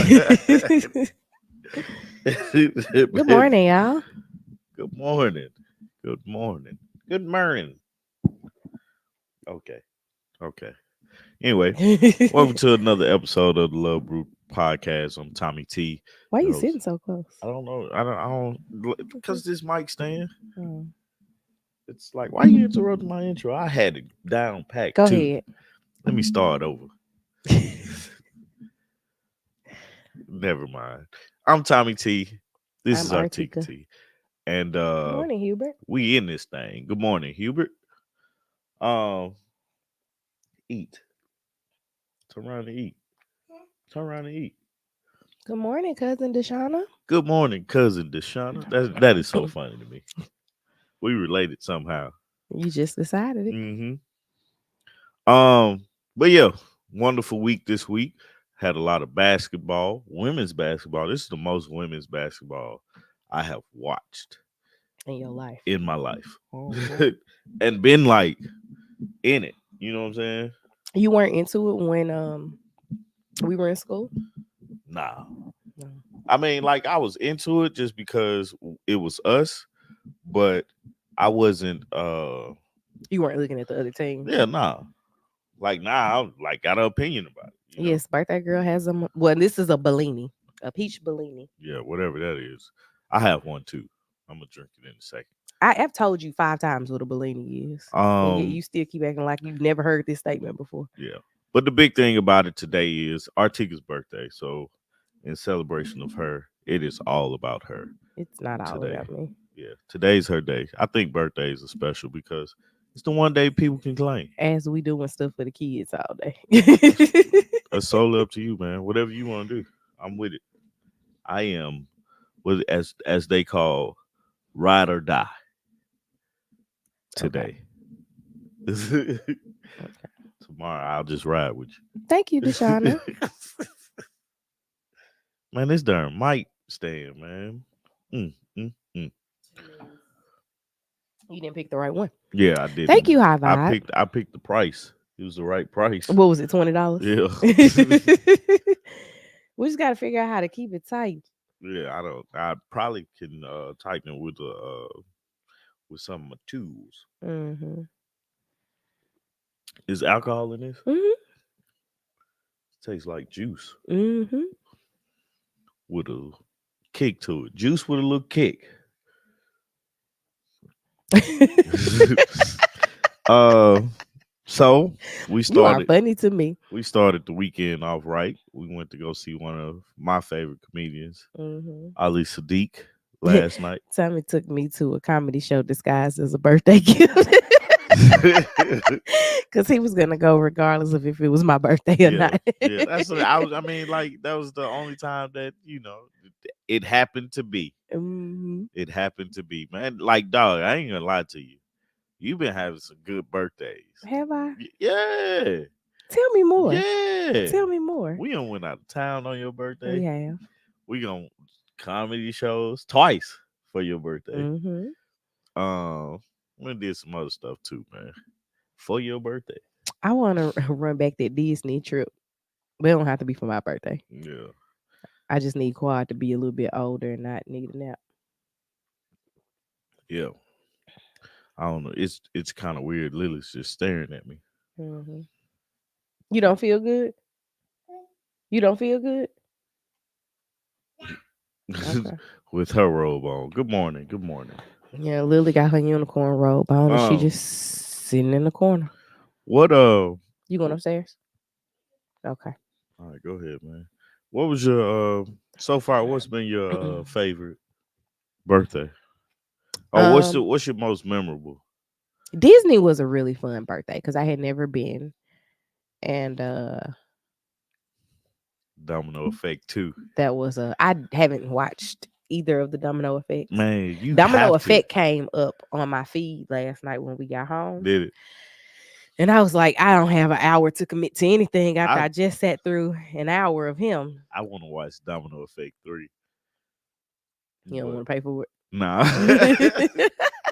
Good morning, y'all. Good morning. Good morning. Good morning. Okay. Okay. Anyway, welcome to another episode of the Love Brew podcast. I'm Tommy T. Why your you host. sitting so close? I don't know. Because this mic stand. Oh. It's like, why you interrupting my intro? I had it down packed Go too. ahead. Let me start over. Never mind. I'm Tommy T. This I'm is Artika Artika. T. And Good morning, Hubert. we in this thing. Good morning, Hubert. Um, eat. Turn around and eat. Turn around and eat. Good morning, cousin Deshauna. Good morning, cousin Deshauna. That is so funny to me. We related somehow. You just decided it. Mm-hmm. But yeah, wonderful week this week. Had a lot of basketball, women's basketball. This is the most women's basketball I have watched In your life. in my life. Mhm. And been like in it. You know what I'm saying? You weren't into it when we were in school? Nah. No. I mean, like I was into it just because it was us, but I wasn't You weren't looking at the other team. yeah, nah. Like nah, I like got an opinion about it. You know? Yes, birthday girl has a well, this is a Bellini. A peach Bellini. Yeah, whatever that is. I have one too. I'm gonna drink it in a second. I've told you 5 times what a Bellini is. And yet you still keep acting like you've never heard this statement before. Yeah. But the big thing about it today is Artika's birthday. So in celebration of her, it is all about her. It's not all Today. about me. Yeah. Today's her day. I think birthdays are special because it's the one day people can claim. As we doing stuff for the kids all day. It's solely up to you, man. Whatever you want to do. I'm with it. I am what as they call ride or die today. Okay. Tomorrow I'll just ride with Thank you, you. Deshauna. Man, this darn mic stand, man. Mm. You didn't pick the right one. Yeah, I did. Thank you, High Vibe. I picked the price. It was the right price. What was it, $20? Yeah. We just got to figure out how to keep it tight. Yeah, I probably can tighten it with some of my tools. Mm-hmm. Is alcohol in this? Mm-hmm. Tastes like juice Mm-hmm. with a kick to it. Juice with a little kick. So we You are started. funny to me. We started the weekend off right. We went to go see one of my favorite comedians, Mm-hmm. Ali Sadiq, last night. Tommy took me to a comedy show disguised as a birthday gift. Because he was gonna go regardless of if it was my birthday or not. Yeah. That's what I mean, like that was the only time that it happened to be. Mm-hmm. It happened to be, man. Like dog, I ain't gonna lie to you. You've been having some good birthdays. Have I? Yeah. Tell me more. Yeah. Tell me more. We done went out of town on your birthday. We have. We gonna comedy shows twice for your birthday. Mm-hmm. We did some other stuff too, man. For your birthday. I want to run back that Disney trip, but it don't have to be for my birthday. Yeah. I just need Quad to be a little bit older and not need a nap. Yeah. I don't know. It's kind of weird. Lily's just staring at me. Mm-hmm. You don't feel good? You don't feel good? Okay. With her robe on. Good morning. Good morning. Yeah, Lily got her unicorn robe on and she just sitting in the corner. What You going upstairs? Okay. All right, go ahead, man. What was your so far? What's been your favorite birthday? Oh, what's your most memorable? Disney was a really fun birthday because I had never been, and Domino Effect 2. that was I haven't watched either of the Domino Effects. Man, you Domino Effect came up on my feed last night when we got home. Did it? And I was like, I don't have an hour to commit to anything after I just sat through an hour of him. I want to watch Domino Effect 3. You don't want to pay for it? Nah.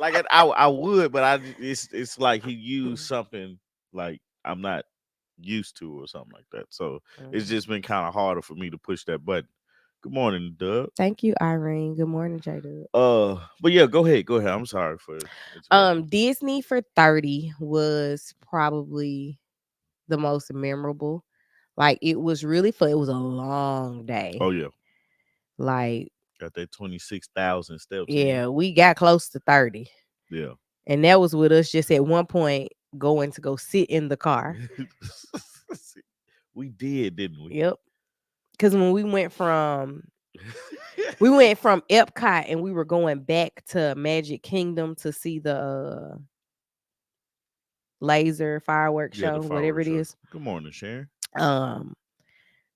Like I would, but it's like he used something like I'm not used to or something like that. So it's Mhm. just been kind of harder for me to push that button. Good morning, Dub. Thank you, Irene. Good morning, J Dub. But yeah, go ahead, go ahead. I'm sorry for interrupting. Disney for 30 was probably the most memorable. Like it was really fun. It was a long Oh day. yeah, Like, got that 26,000 steps in. yeah, we got close to 30. Yeah. And that was with us just at one point going to go sit in the car. We did, didn't we? Yep. Cause when we went from Epcot and we were going back to Magic Kingdom to see the laser fireworks Yeah, show, the whatever fireworks it show. is. Good morning, Sharon. Um,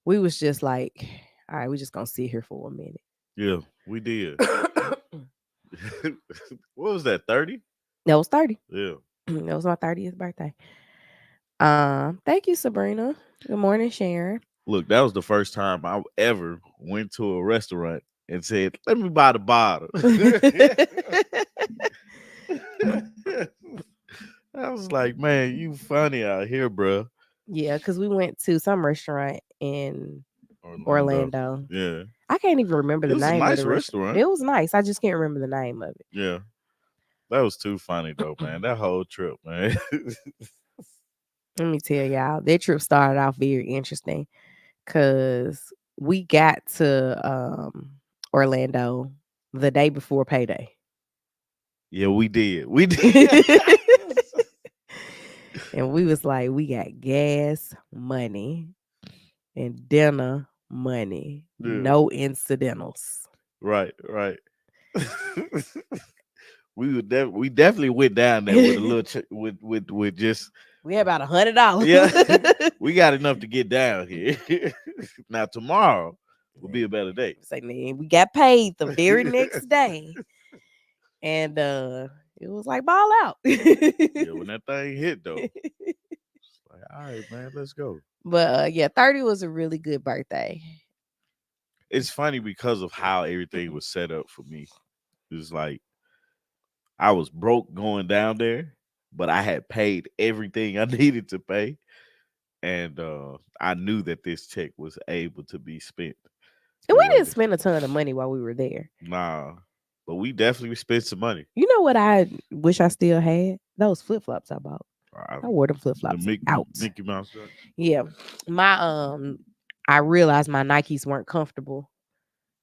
we was just like, all right, we just gonna sit here for a minute. Yeah, we did. That What was that? 30? was 30. Yeah. That was my 30th birthday. Thank you, Sabrina. Good morning, Sharon. Look, that was the first time I ever went to a restaurant and said, "Let me buy the bottle." I was like, "Man, you funny out here, bro." Yeah, because we went to some restaurant in Orlando. Orlando. Yeah, I can't even remember it the was a name of nice the restaurant. restaurant. It was nice. I just can't remember the name of Yeah, that was too funny though, it. man. That whole trip, man. Let me tell y'all, that trip started off very interesting because we got to Orlando the day before payday. Yeah, we did. We did. And we was like, we got gas money and dinner money, Yeah, no incidentals. right, right. We definitely went down there with a little with just We had about $100. yeah. We got enough to get down here. Now tomorrow will be a better day. Say, man, we got paid the very next day. And it was like ball out. Yeah, when that thing hit though, it's like, all right, man, let's go. But yeah, 30 was a really good birthday. It's funny because of how everything was set up for me. It's like I was broke going down there, but I had paid everything I needed to pay. And I knew that this check was able to be spent And the we way didn't that spend a ton of money while we were there. nah. But we definitely spent some money. You know what I wish I still had? Those flip flops I bought. Uh, I wore them flip the flops out. Mickey Mouse joints. Yeah. My I realized my Nikes weren't comfortable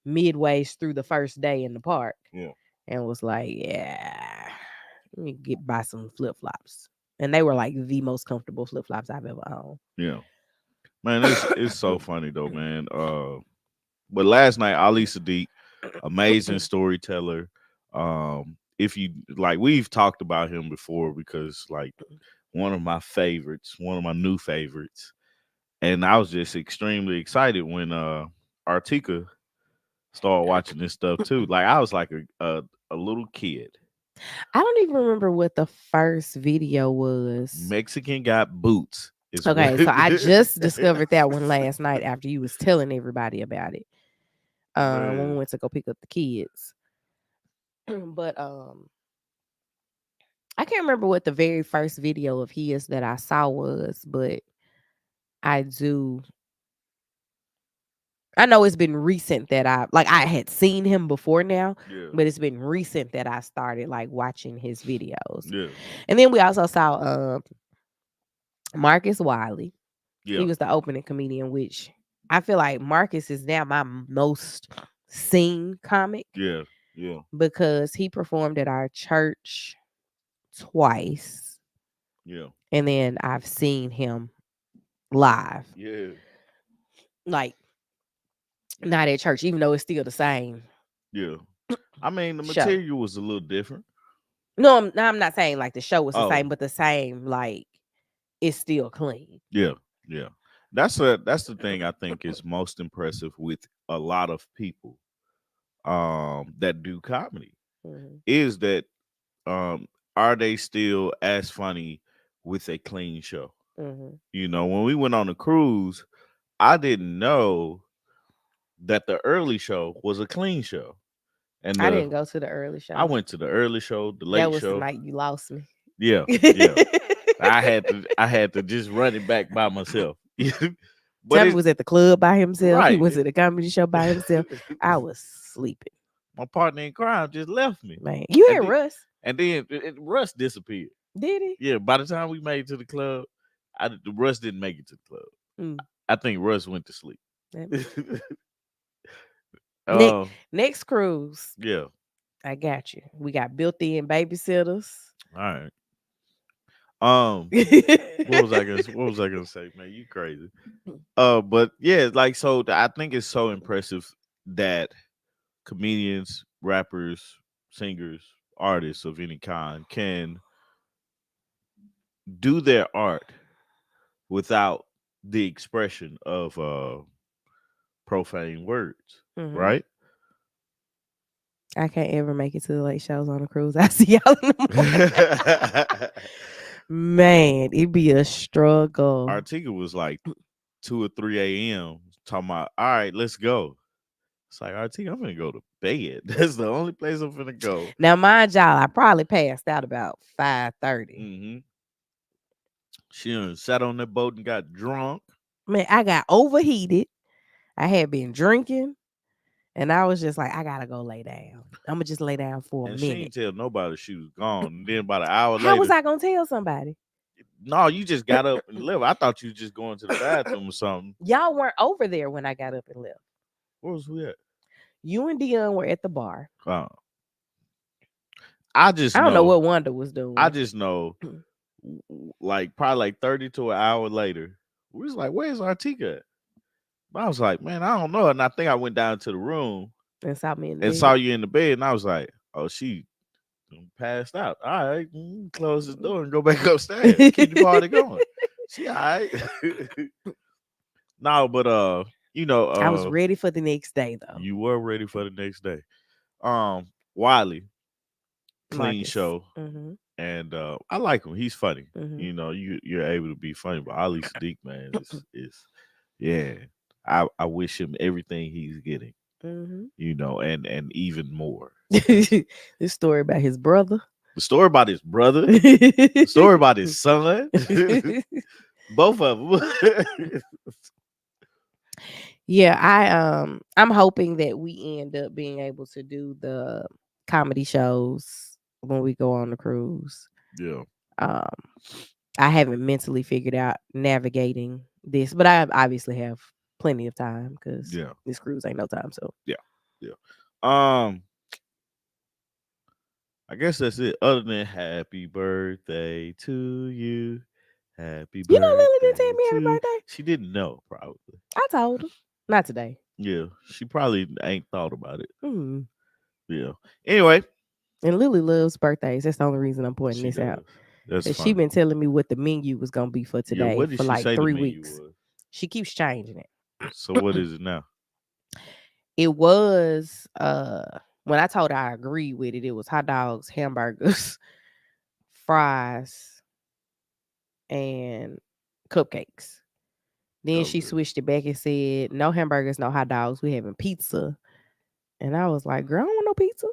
midway through the first day in the park Yeah. and was like, yeah, let me get buy some flip flops. And they were like the most comfortable flip flops I've ever owned. Yeah. Man, it's so funny though, man. But last night, Ali Sadiq, amazing storyteller. If you like, we've talked about him before because like one of my favorites, one of my new favorites, and I was just extremely excited when Artika started watching this stuff too. Like I was like a little kid. I don't even remember what the first video was. Mexican got boots. Is what Okay, so I just discovered that one last night after you was telling everybody about it. When we man. went to go pick up the kids. But I can't remember what the very first video of his that I saw was, but I do. I know it's been recent that I had seen him before now, Yeah. but it's been recent that I started like watching his videos. Yeah. And then we also saw Marcus Wiley. He Yeah. was the opening comedian, which I feel like Marcus is now my most seen comic Yeah. Yeah. because he performed at our church twice. Yeah. And then I've seen him live. Yeah. Like not at church, even though it's still the same Yeah. I mean, the show. material was a little different. No, I'm not saying like the show was the Oh, same, but the same, like it's still clean. yeah, yeah. That's the thing I think is most impressive with a lot of people that do comedy Mhm. is that um are they still as funny with a clean show? Mhm. You know, when we went on the cruise, I didn't know that the early show was a clean show. And I didn't go to the early I show. went to the early show, the That late was the show. night you lost me. Yeah, yeah. I had to just run it back by myself. But Tommy it was at the club by himself. He right. went to the comedy show by himself. I was sleeping. My partner in crime just left me. Man, you And had then Russ. Russ disappeared. Did he? Yeah, by the time we made it to the club, the Russ didn't make it to the club. Mm. I think Russ went to sleep. That- Next, uh next cruise, yeah. I got you. We got built-in babysitters. All right. Um what was I gonna say, man? You crazy. But yeah, like I think it's so impressive that comedians, rappers, singers, artists of any kind can do their art without the expression of profane words, Mhm. right? I can't ever make it to the late shows on the cruise. I see y'all in the morning. Man, it be a struggle. Artiga was like 2 or 3 a.m. talking about, all right, let's go. It's like, Artiga, I'm gonna go to bed. That's the only place I'm gonna go. Now, mind y'all, I probably passed out about 5:30. Hmm. She done sat on that boat and got drunk, Man, I got overheated. I had been drinking, and I was just like, I gotta go lay down. I'm gonna just lay down for a and she minute. ain't tell nobody she was gone. And then about an hour How was later, I gonna tell somebody? no, you just got up and left. I thought you was just going to the bathroom or something. Y'all weren't over there when I got up and left. Where was we at? You and Dion were at the bar. Uh, I just I don't know know. what Wanda was I doing. just know. Like probably like 30 to an hour later, we was like, "Where's Artika at?" I was like, "Man, I don't know." And I think I went down to the room And saw me in and bed. saw you in the bed, and I was like, "Oh, she passed out." All right, close the door and go back upstairs. Keep the party going. She all right. No, but I was ready for the next day though. you were ready for the next day. Wiley, clean Marcus. show, Mm-hmm. and I like him. He's funny. Mm-hmm. You're able to be funny, but Ali Sadiq, man, is yeah. I wish him everything he's getting, Mm-hmm. and even more. This story about his brother. The story about his brother, the story about his son, both of them. Yeah, I'm hoping that we end up being able to do the comedy shows when we go on the cruise. Yeah, Um, I haven't mentally figured out navigating this, but I obviously have plenty of time because yeah, this cruise ain't no time. So yeah, yeah. Um, I guess that's it. Other than happy birthday to you, happy you know, Lily didn't tell birthday me happy to. birthday. She didn't know probably. I told her not today. Yeah, she probably ain't thought about it. Mm. Yeah. Anyway, And Lily loves birthdays. That's the only reason I'm pointing she this out. does. That's Cause she funny. been telling me what the menu was gonna be for Yeah. today What did for she like say the three menu weeks. was? She keeps changing So what it. is it now? It was when I told her I agreed with it, it was hot dogs, hamburgers, fries, and cupcakes. Then she Okay. switched it back and said, no hamburgers, no hot dogs. We having pizza. And I was like, girl, I don't want no pizza.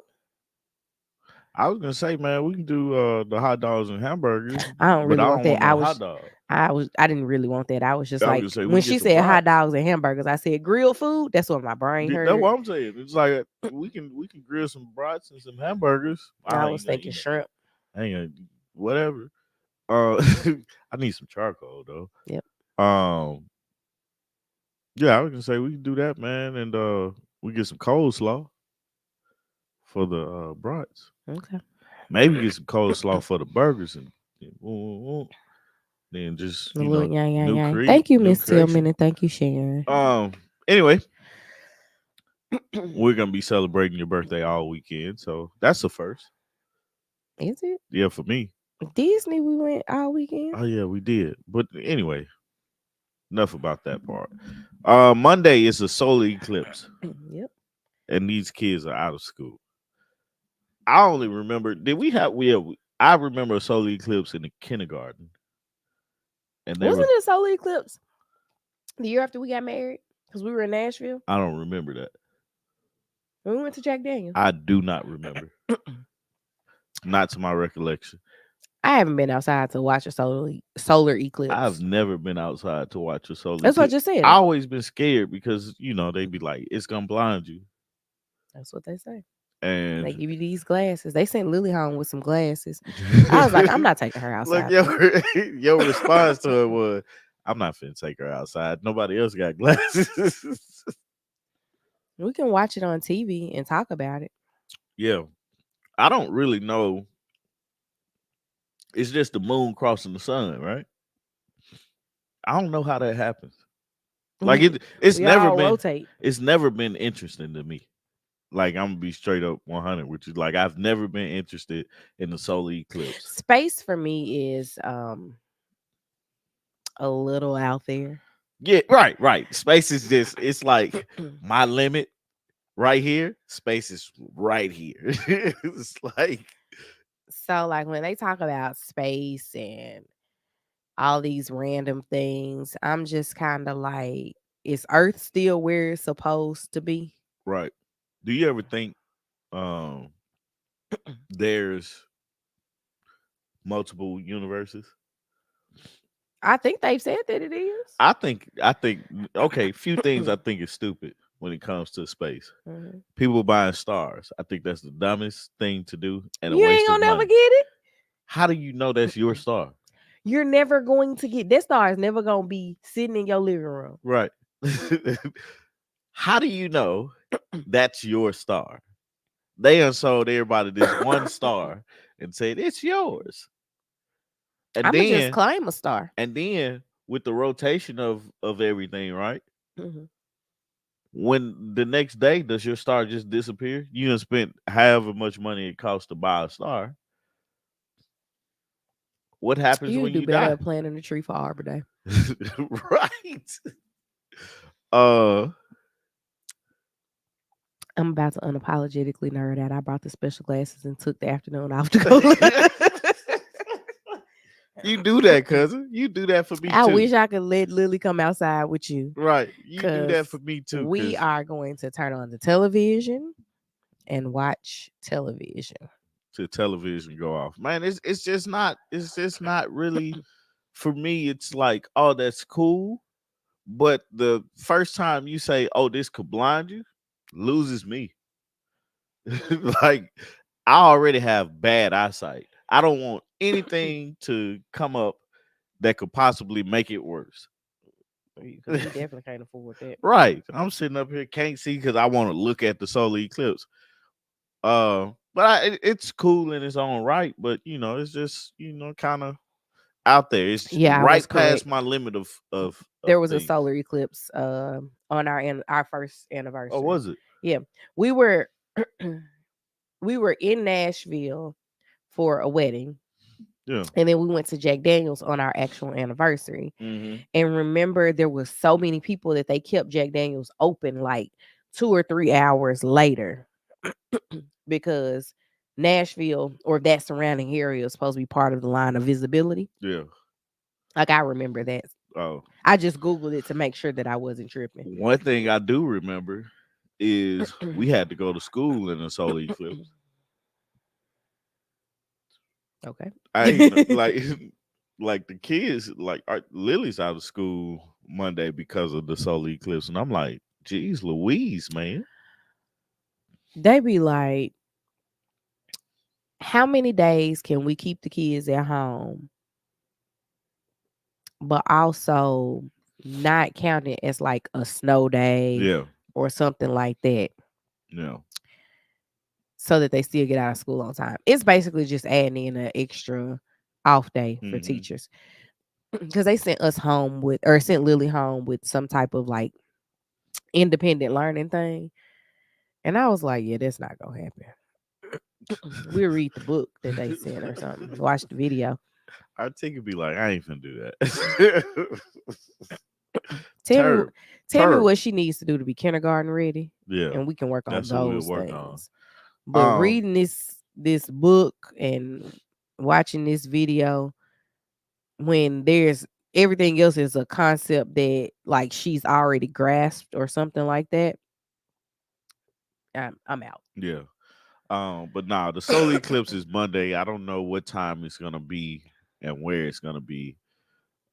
I was gonna say, man, we can do the hot dogs and hamburgers, I don't but really I want don't want that. no hot dog. I didn't really want that. I was just I was like, gonna say we when can get she some said hot brats. dogs and hamburgers, I said grilled food. That's what my brain That's heard. what I'm saying. It's like we can grill some brats and some hamburgers. I I was ain't gonna thinking eat no shrimp. I ain't gonna whatever. Uh, I need some charcoal though. Yep. Um, yeah, I was gonna say we can do that, man, and we get some coleslaw for the brats. Okay. Maybe get some coleslaw for the burgers and then just A little yang yang new yang. Thank you, new Miss Tillman, creation. and thank you, Sharon. Anyway, we're gonna be celebrating your birthday all weekend, so that's the first. Is it Yeah, for me. Disney? We went all weekend. Oh yeah, we did. But anyway, enough about that part. Monday is a solar eclipse, Yep. and these kids are out of school. I only remember did we have we have I remember a solar eclipse in the kindergarten, and they Wasn't were it a solar eclipse the year after we got married? Because we were in Nashville. I don't remember that. When we went to Jack Daniels. I do not remember. Not to my recollection. I haven't been outside to watch a solar I've eclipse. never been outside to watch a solar That's what I eclipse. just I said. always been scared because they be like, it's gonna blind you. That's what they say. They And give you these glasses. They sent Lily home with some glasses. I was like, I'm not taking her look, outside. your response to it was, I'm not finna take her outside. Nobody else got glasses. We can watch it on TV and talk about it. Yeah. I don't really know. It's just the moon crossing the sun, right? I don't know how that happens. Like We it's we never all been rotate. it's never been interesting to me. Like I'm gonna be straight up 100, which is like I've never been interested in the solar eclipse. Space for me is a little out there. Yeah, right, right. Space is just it's like my limit right here. Space is right here. It's like So like when they talk about space and all these random things, I'm just kind of like, is Earth still where it's supposed to be? right. Do you ever think um there's multiple universes? I think they've said that it is. I think okay, few things I think is stupid when it comes to space. Mhm. People buying stars. I think that's the dumbest thing to do and a You ain't waste of gonna never money. get it. How do you know that's your star? You're never going to get that star is never gonna be sitting in your living room. Right. How do you know that's your star? They unsold everybody this one star and said it's yours. And I'ma just then claim a star. with the rotation of everything, right? Mhm. When the next day does your star just disappear? You done spent however much money it costs to buy a star. What happens You when do you better die? at planning a tree for Arbor Day. Right. Uh I'm about to unapologetically nerd out. I brought the special glasses and took the afternoon off to go look. you do that, cousin. You do that for me I too. wish I could let Lily come outside with you Right. You do because that for me too, we cause are going to turn on the television and watch television. to television go off. Man, it's just not really for me. It's like, oh, that's cool. But the first time you say, oh, this could blind you, loses me. Like I already have bad eyesight. I don't want anything to come up that could possibly make it worse. Because we definitely can't afford that. Right. I'm sitting up here, can't see because I want to look at the solar eclipse. It's cool in its own right, but it's just kind of out there. It's Yeah, I was right past correct. my limit of There was a things. solar eclipse on our first Oh, anniversary. was it? Yeah, we were we were in Nashville for a wedding, Yeah. and then we went to Jack Daniels on our actual anniversary. Mm-hmm. And remember, there was so many people that they kept Jack Daniels open like 2 or 3 hours later because Nashville or that surrounding area is supposed to be part of the line of visibility. Yeah. Like I remember that. Oh, I just Googled it to make sure that I wasn't tripping. one thing I do remember is we had to go to school in the solar eclipse. Okay. I ain't like like the kids Lily's out of school Monday because of the solar eclipse, and I'm like, geez, Louise, man. They be like, how many days can we keep the kids at home, but also not count it as like a snow day Yeah, or something like that yeah. so that they still get out of school on time? It's basically just adding in an extra off day for Mm-hmm. teachers because they sent us home with, or sent Lily home with some type of like independent learning thing. And I was like, yeah, that's not going to happen. We'll read the book that they sent or something, watch the video. Our ticket be like, I ain't finna do that. Tell me, Terrible, tell me what terrible. she needs to do to be kindergarten ready, Yeah, and we can work on that's what we'll those work on. things. But Um, reading this book and watching this video when there's everything else is a concept that like she's already grasped or something like that, I'm out. yeah. But nah, the solar eclipse is Monday. I don't know what time it's gonna be and where it's gonna be.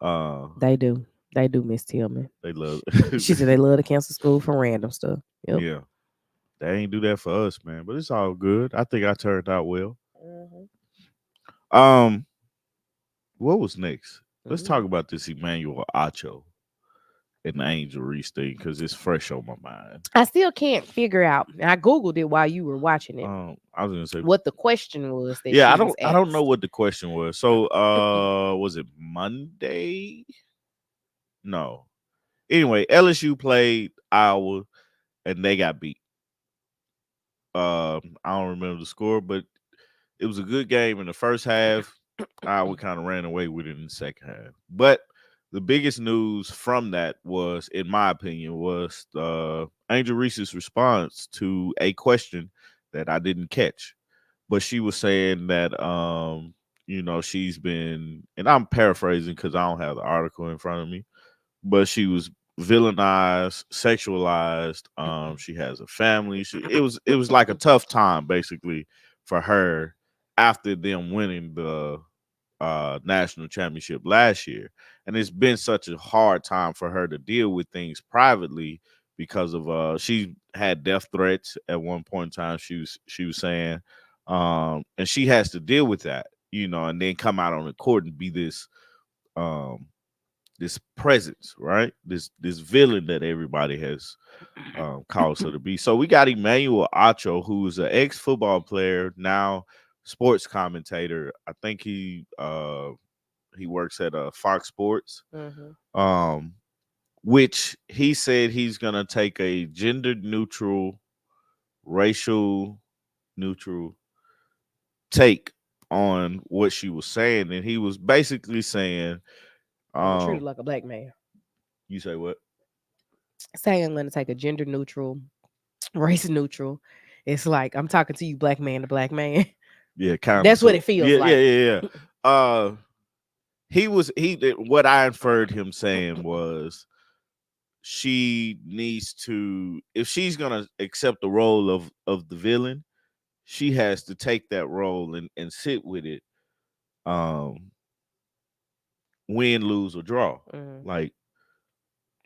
Uh, They do. They do, Miss Tillman. they love, She said they love to cancel school for random stuff. Yep. yeah, they ain't do that for us, man. But it's all good. I think I turned out well. Mhm. Um, what was next? Let's talk Mhm. about this Emmanuel Acho and the Angel Reese thing because it's fresh on my mind. I still can't figure out. And I googled it while you were watching it. I was gonna say, What the question was that yeah, she I was don't know asked. what the question was. So, was it Monday? No. Anyway, LSU played Iowa and they got beat. I don't remember the score, but it was a good game in the first half. Iowa kind of ran away with it in the second half. But the biggest news from that was, in my opinion, was Angel Reese's response to a question that I didn't catch. But she was saying that she's been, and I'm paraphrasing because I don't have the article in front of me, but she was villainized, sexualized. She has a family. It was like a tough time basically for her after them winning the national championship last year, and it's been such a hard time for her to deal with things privately because of she had death threats at one point in time. She was saying, and she has to deal with that, and then come out on the court and be um this presence, right? This villain that everybody has calls her to be. So we got Emmanuel Acho, who is an ex football player, now sports commentator. I think he works at Fox Sports, Mhm. um, which he said he's gonna take a gender neutral, racial neutral take on what she was saying, and he was basically saying, I'm gonna treat it um, like a black man. "You say what?" Saying I'm gonna take a gender neutral, race neutral. It's like I'm talking to you, black man to black man. Yeah, kind of. That's what So it feels yeah, yeah, like. yeah, yeah. He did what I inferred him saying was she needs to, if she's gonna accept the role of the villain, she has to take that role and sit with it, um, win, lose, or draw. Mhm. Like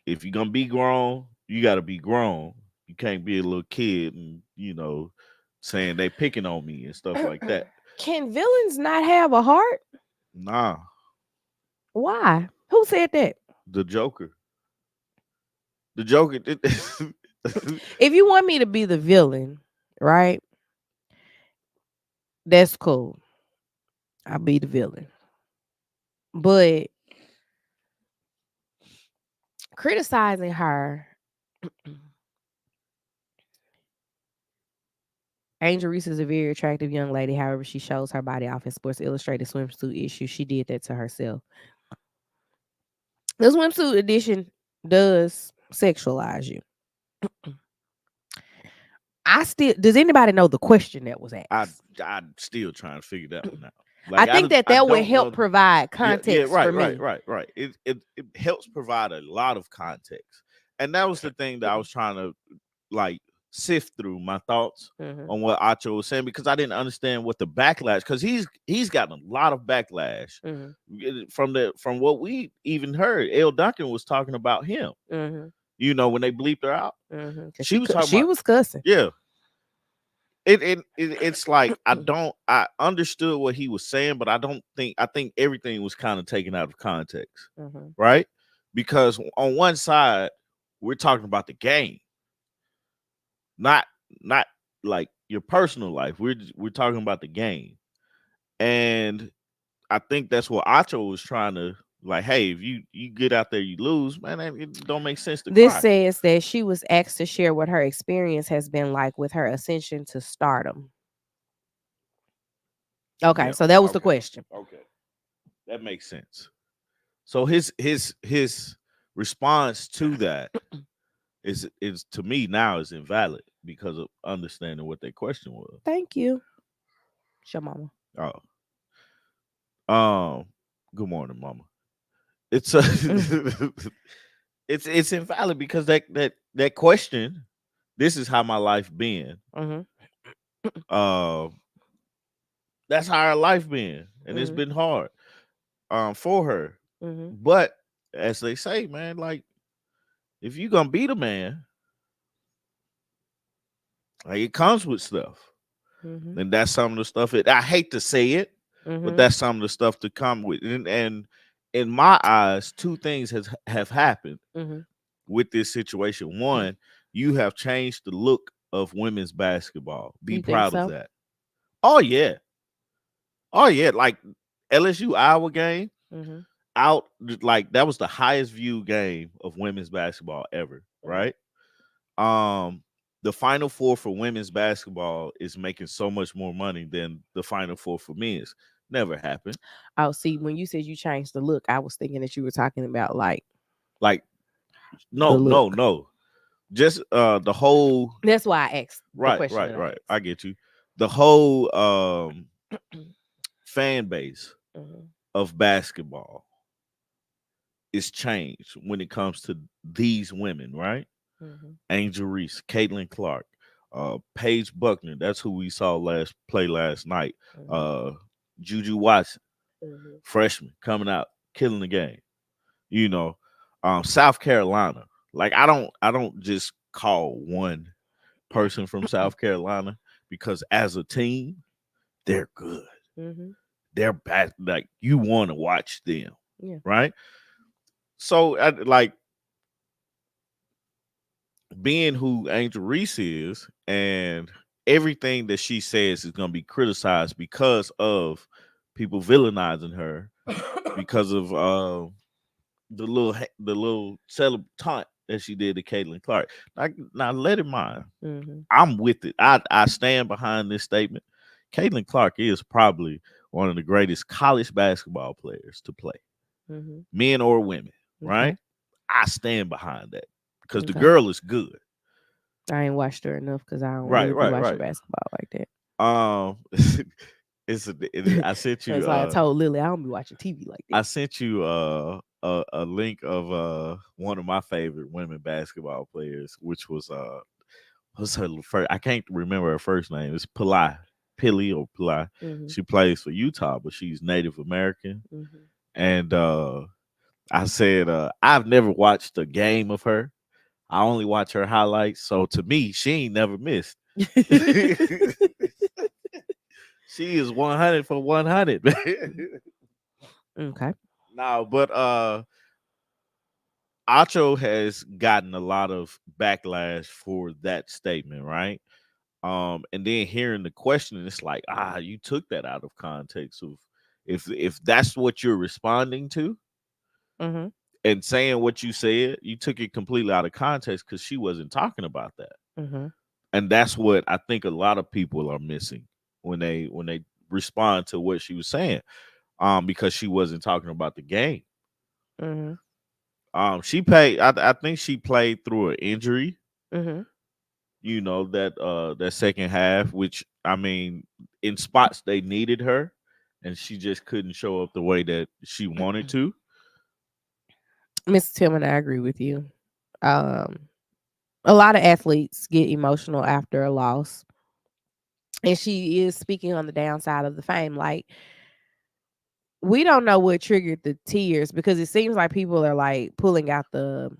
if you're gonna be grown, you gotta be grown. You can't be a little kid and saying they picking on me and stuff like that. Can villains not have a heart? Nah, Why? Who said that? the Joker. The Joker. If you want me to be the villain, right? That's cool. I'll be the villain. But criticizing her, Angel Reese is a very attractive young lady. However, she shows her body off in Sports Illustrated swimsuit issue. She did that to herself. The swimsuit edition does sexualize you. I still does anybody know the question that was I asked? I'm still trying to figure that one out. I Like think that I that would don't help know. provide Yeah, yeah, context for right, right, me. right, right. It helps provide a lot of context, and that was the thing that I was trying to like sift through my thoughts Mhm, on what Acho was saying because I didn't understand what the backlash, because he's gotten a lot of backlash mhm, from what we even heard. L. Duncan was talking about him. mhm, When they bleeped her out, mhm. 'Cause she was talking she about, was cussing. yeah. It's like I understood what he was saying, but I think everything was kind of taken out of context, Mhm. right? Because on one side we're talking about the game, not not like your personal life. We're talking about the game, and I think that's what Acho was trying to, like. Hey, if you get out there, you lose, man. It don't make sense to This cry. says that she was asked to share what her experience has been like with her ascension to stardom. Okay, Yeah. so that was the Okay. question. Okay. That makes sense. So his response to that is to me now is invalid because of understanding what their question was. Thank you. Show mama. Oh, um, good morning, Mama. It's Mhm, it's invalid because that question. This is how my life been. mhm, Uh, that's how her life been, and it's Mhm. been hard for her. Mhm. But as they say, man, like if you gonna beat a man, like it comes with stuff. Mhm. And that's some of the stuff that I hate to say it, but Mhm. that's some of the stuff to come with. And in my eyes, two things have happened Mhm. with this situation. One, you have changed the look of women's basketball. Be You think proud of so? that. Oh yeah. Oh yeah. Like LSU Iowa game Mhm. out, like that was the highest viewed game of women's basketball ever, Mhm. right? The Final Four for women's basketball is making so much more money than the Final Four for men's. Never happened. Oh, see, when you said you changed the look, I was thinking that you were talking about like Like, the no, no, look. no. Just the whole That's why I asked the right, question right, that I right. asked. I get you. The whole fan base Mhm. of basketball is changed when it comes to these women, right? Mhm. Angel Reese, Caitlin Clark, Paige Buckner. That's who we saw play last night. Mhm. Uh, Juju Watson, Mhm. freshman, coming out, killing the game. You know, South Carolina. Like I don't just call one person from South Carolina because as a team, they're good. Mhm. They're bad. Like you want to watch them, Yeah. right? So, like being who Angel Reese is, and everything that she says is going to be criticized because of people villainizing her because of the little taunt that she did to Caitlin Clark. Like, now let it mind. Mhm. I'm with it. I stand behind this statement. Caitlin Clark is probably one of the greatest college basketball players to play, Mhm. men or women, right? Okay. I stand behind that because the Okay. girl is good. I ain't watched her enough because I don't Right, really be right, watching right. basketball like Um, that. I sent you That's why I told Lily I don't be watching TV like I that. sent you a link of one of my favorite women basketball players, which was what's her first? I can't remember her first name. It's Pilly or Pillai. Mhm. She plays for Utah, but she's Native American. Mhm. And I said I've never watched a game of her. I only watch her highlights. So to me, she ain't never missed. She is 100 for 100. Okay. No, but Acho has gotten a lot of backlash for that statement, right? And then hearing the question, it's like, you took that out of context of if that's what you're responding to Mhm. and saying what you said, you took it completely out of context because she wasn't talking about that. Mhm. And that's what I think a lot of people are missing when they respond to what she was saying. Because she wasn't talking about the game. Mhm. She played. I think she played through an injury. Mhm. That second half, which I mean, in spots they needed her, and she just couldn't show up the way that she wanted to. Miss Tillman, I agree with you. Um, a lot of athletes get emotional after a loss, and she is speaking on the downside of the fame. Like we don't know what triggered the tears because it seems like people are like pulling out the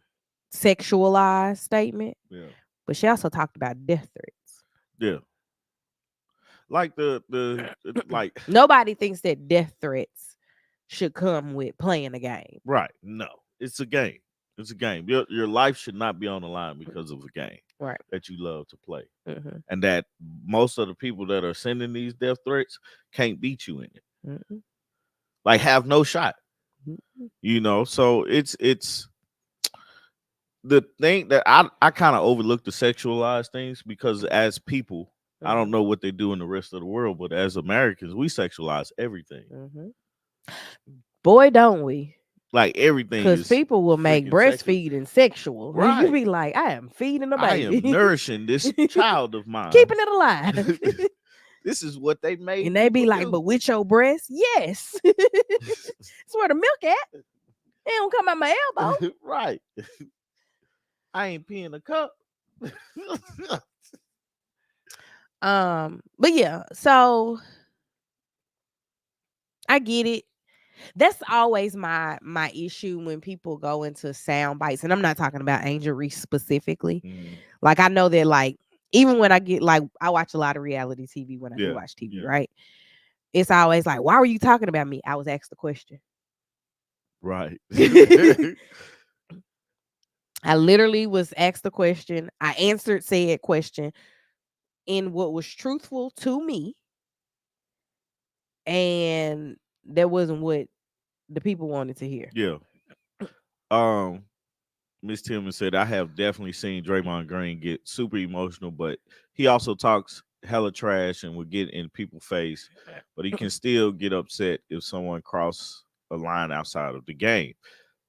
sexualized statement, Yeah, but she also talked about death threats. yeah. Like like Nobody thinks that death threats should come with playing a game. right. No, it's a game. It's a game. Your life should not be on the line because of a game Right. that you love to play, Mhm. and that most of the people that are sending these death threats can't beat you in it. Mhm. Like have no shot. Mhm. So it's the thing that I kind of overlook the sexualized things because as people, I don't Mhm. know what they do in the rest of the world, but as Americans, we sexualize everything. Mhm. Boy, don't we? Like everything Because is people will make freaking sexual. breastfeeding sexual. And you Right. be like, I am feeding a I am baby, nourishing this child of mine. keeping it alive. This is what they And made they be people like, do. but with your breast? Yes. It's where the milk at. It don't come out my elbow. Right. I ain't peeing a cup. But yeah, so I get it. That's always my issue when people go into sound bites, and I'm not talking about Angel Reese specifically. Mhm. Like I know that like even when I get like I watch a lot of reality TV when I do Yeah. watch TV, right? It's always like, why were you talking about me? I was asked the question. Right. I literally was asked the question. I answered said question in what was truthful to me, and that wasn't what the people wanted to hear. Yeah. Um, Miss Tillman said, I have definitely seen Draymond Green get super emotional, but he also talks hella trash and would get in people's face, but he can still get upset if someone cross a line outside of the game.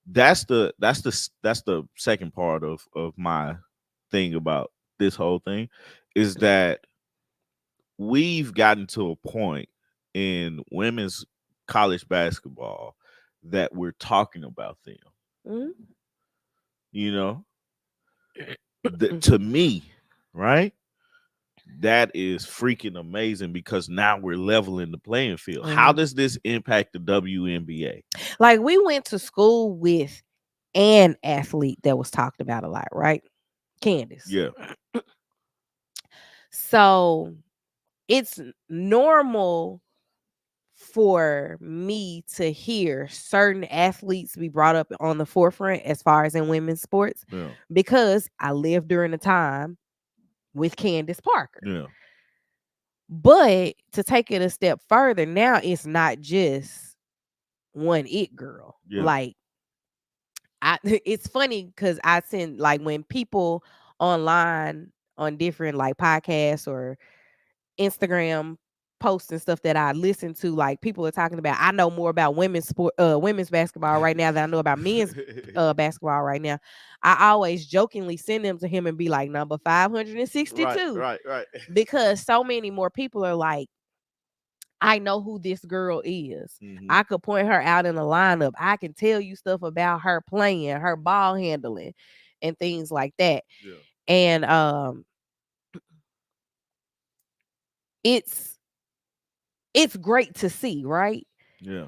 That's the second part of my thing about this whole thing is that we've gotten to a point in women's college basketball that we're talking about them. Mhm. You know, to me, right? That is freaking amazing because now we're leveling the playing field. How Mhm. does this impact the WNBA? Like we went to school with an athlete that was talked about a lot, right? Candace. Yeah, So it's normal for me to hear certain athletes be brought up on the forefront as far as in women's sports yeah, because I lived during a time with Candace Parker. yeah, But to take it a step further, now it's not just one it girl. yeah, Like I it's funny because I send like when people online on different like podcasts or Instagram posts and stuff that I listen to, like people are talking about. I know more about women's basketball right now than I know about men's basketball right now. I always jokingly send them to him and be like number right, 562 right, right. because so many more people are like, I know who this girl is. Hmm. I could point her out in the lineup. I can tell you stuff about her playing, her ball handling, and things like that. Yeah, And it's it's great to see, right? yeah.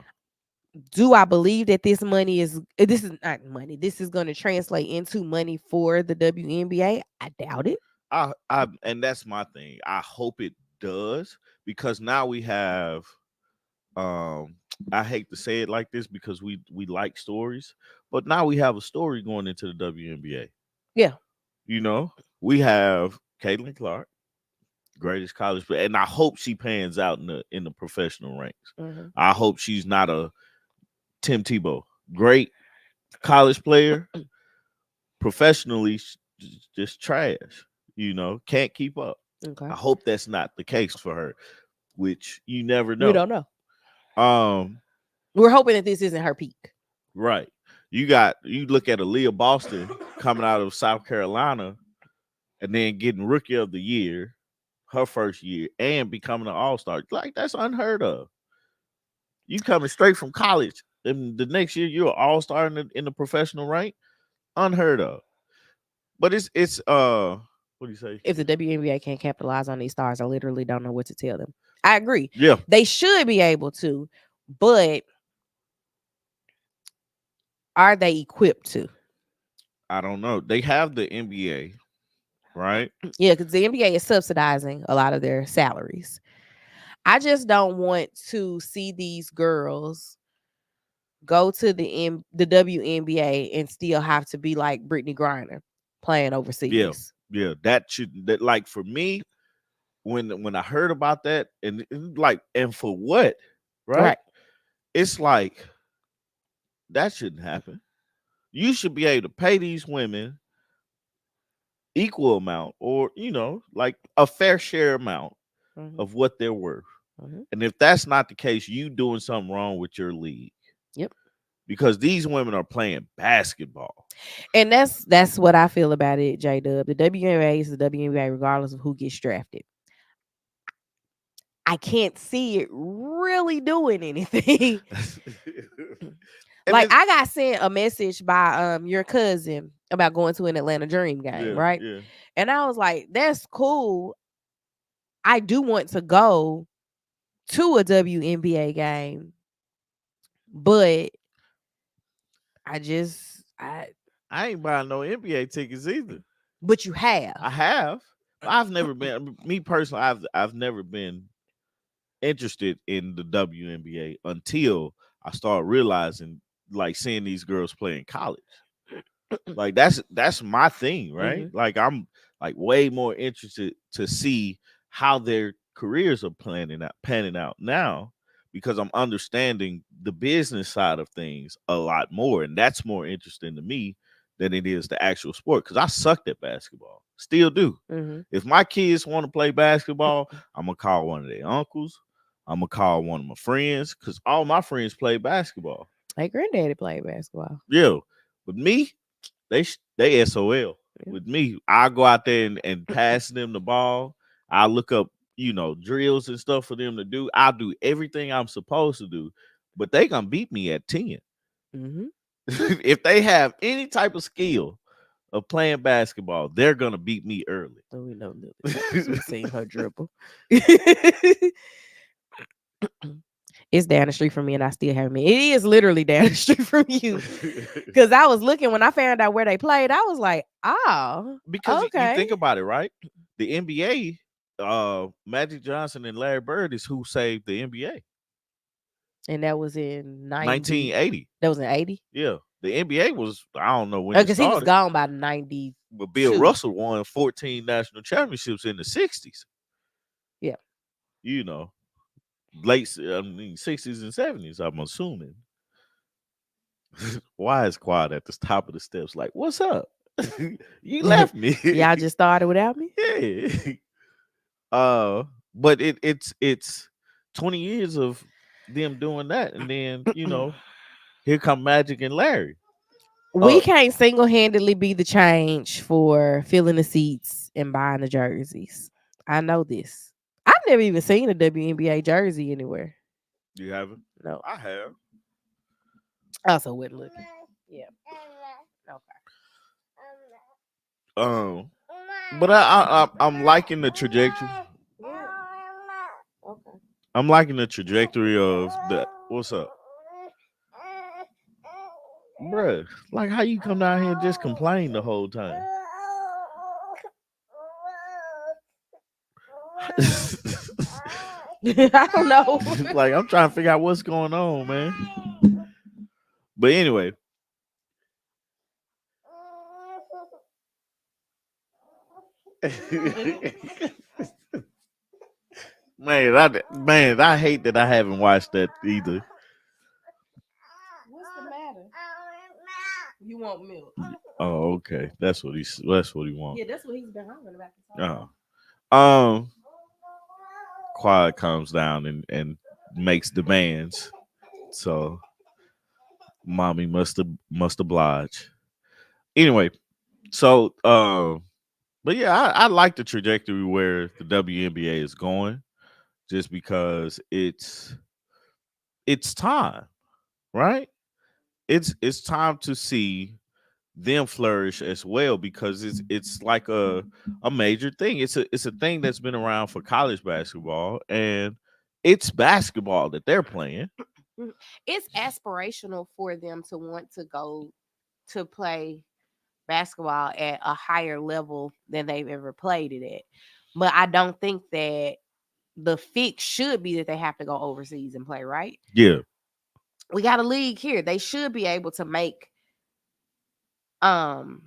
Do I believe that this is not money. This is going to translate into money for the WNBA? I doubt it. And that's my thing. I hope it does because now we have um I hate to say it like this because we like stories, but now we have a story going into the WNBA. Yeah. You know, we have Caitlin Clark, greatest college player, and I hope she pans out in the professional ranks. Mhm. I hope she's not a Tim Tebow, great college player, professionally just trash. Can't keep up. Okay. I hope that's not the case for her, which you never We know. don't know. Um, We're hoping that this isn't her peak. right. You look at Aaliyah Boston coming out of South Carolina and then getting rookie of the year her first year and becoming an all-star. Like that's unheard of. You coming straight from college and the next year you're an all-star in the professional rank? Unheard of. But it's what do you say? If the WNBA can't capitalize on these stars, I literally don't know what to tell them. I agree. Yeah, They should be able to, but are they equipped to? I don't know. They have the NBA, right? Yeah, because the NBA is subsidizing a lot of their salaries. I just don't want to see these girls go to the WNBA and still have to be like Brittany Griner playing Yeah. overseas. Yeah. That like for me, when I heard about that and like and for what? Right? Right. It's like that shouldn't happen. You should be able to pay these women equal amount or like a fair share amount Hmm. of what they're worth. Hmm. And if that's not the case, you doing something wrong with your league Yep. because these women are playing basketball. And that's what I feel about it, J Dub. The WNBA is the WNBA regardless of who gets drafted. I can't see it really doing anything. And Like it's I got sent a message by your cousin about going to an Atlanta Dream game, yeah, right? yeah, And I was like, that's cool. I do want to go to a WNBA game, but I I ain't buying no NBA tickets either. but you have. I have, but I've never been. Me personally, I've never been interested in the WNBA until I started realizing, like, seeing these girls play in college. Like that's my thing, right? Mhm. Like I'm like way more interested to see how their careers are panning out now because I'm understanding the business side of things a lot more, and that's more interesting to me than it is the actual sport. Because I sucked at basketball, still do. Mhm. If my kids want to play basketball, I'm gonna call one of their uncles. I'm gonna call one of my friends because all my friends play basketball. Hey, granddaddy played basketball. Yeah, with me, they SOL Yeah. with me. I go out there and pass them the ball. I look up, drills and stuff for them to do. I'll do everything I'm supposed to do, but they gonna beat me at 10. Mhm. If they have any type of skill of playing basketball, they're gonna beat me early. So we know Lily know because we seen her dribble. It's down the street from me, and I still haven't been. It is literally down the street from you. Because I was looking when I found out where they played. I was like, oh, Because you okay. think about it, right? The NBA, Magic Johnson and Larry Bird is who saved the NBA. And that was in 90. 1980. That was in 80. Yeah. The NBA was, I don't know when it Because he was started, gone by 92. but Bill Russell won 14 national championships in the 60s. Yeah. You know, late 60s and 70s, I'm assuming. Why is quiet at the top of the steps? Like, what's up? You left me. Y'all just started without me? Yeah. But it's 20 years of them doing that, and then here come Magic and Larry. We can't single handedly be the change for filling the seats and buying the jerseys. I know this. I've never even seen a WNBA jersey anywhere. You haven't? No. I have. I also wasn't looking. Yeah. Okay. Um, but I'm liking the trajectory. Okay. I'm liking the trajectory of the. What's up, bruh? Like, how you come down here and just complain the whole time? I don't know. Like, I'm trying to figure out what's going on, man. But anyway, man, I hate that I haven't watched that either. What's the matter? You want milk? Oh, okay. That's what he wants. Yeah, that's what he's been hungry about this whole Oh. Quiet comes down and makes demands. So mommy must oblige. Anyway, so but yeah, I like the trajectory where the WNBA is going, just because it's time, right? It's time to see them flourish as well, because it's like a major thing. It's a thing that's been around for college basketball, and it's basketball that they're playing. Mhm. It's aspirational for them to want to go to play basketball at a higher level than they've ever played it at. But I don't think that the fix should be that they have to go overseas and play, right? Yeah, We got a league here. They should be able to make um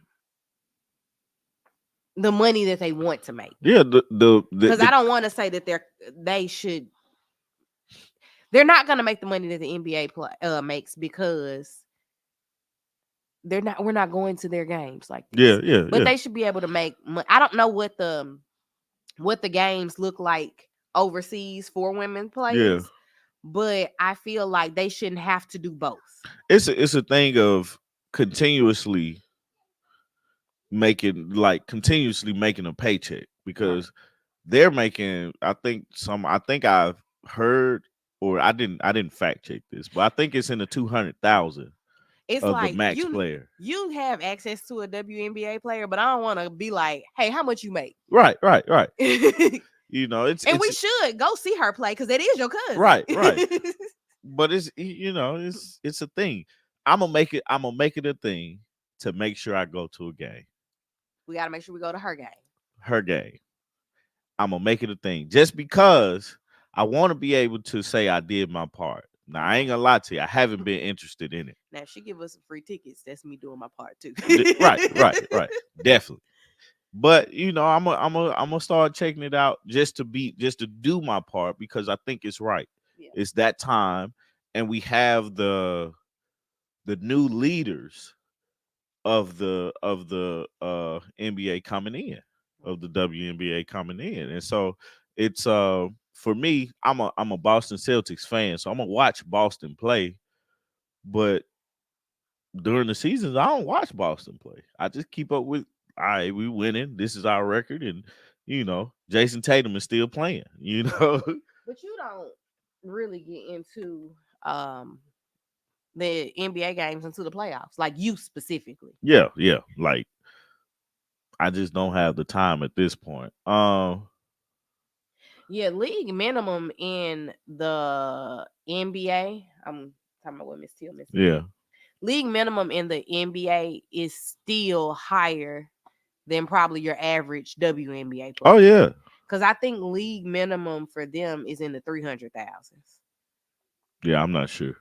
the money that they want to make. yeah. The Because I don't want to say that they're not going to make the money that the NBA makes, because we're not going to their games like yeah, this. yeah, But yeah, they should be able to make I don't know what the games look like overseas for women yeah. players, but I feel like they shouldn't have to do both. It's a thing of continuously continuously making a paycheck, Right. because they're making, I think I've heard, or I didn't fact check this, but I think it's in the 200,000 It's of the like max player. you have access to a WNBA player, but I don't want to be like, hey, how much you make? Right, right, right. And we it's should go see her play because that is your cousin. right, right. But it's a thing. I'm gonna make it a thing to make sure I go to a game, We got to make sure we go to her game. her game. I'm gonna make it a thing just because I want to be able to say I did my part. Now I ain't gonna lie to you, I haven't been interested in it. Now, if she give us some free tickets, that's me doing my part too. Right, right, right, definitely. But I'm gonna start checking it out just to do my part because I think it's right. Yeah. It's that time, and we have the new leaders of the NBA coming in, of the WNBA coming in. And so it's for me, I'm a Boston Celtics fan, so I'm gonna watch Boston play, but during the seasons I don't watch Boston play. I just keep up with, all right, we winning. This is our record, and Jason Tatum is still playing. But you don't really get into um the NBA games into the playoffs, like you specifically. Yeah, yeah. Like I just don't have the time at this point. Yeah, league minimum in the NBA. I'm talking about what Miss Tillman said. Yeah. League minimum in the NBA is still higher than probably your average WNBA Oh player. yeah. Because I think league minimum for them is in the 300,000s. Yeah, I'm not sure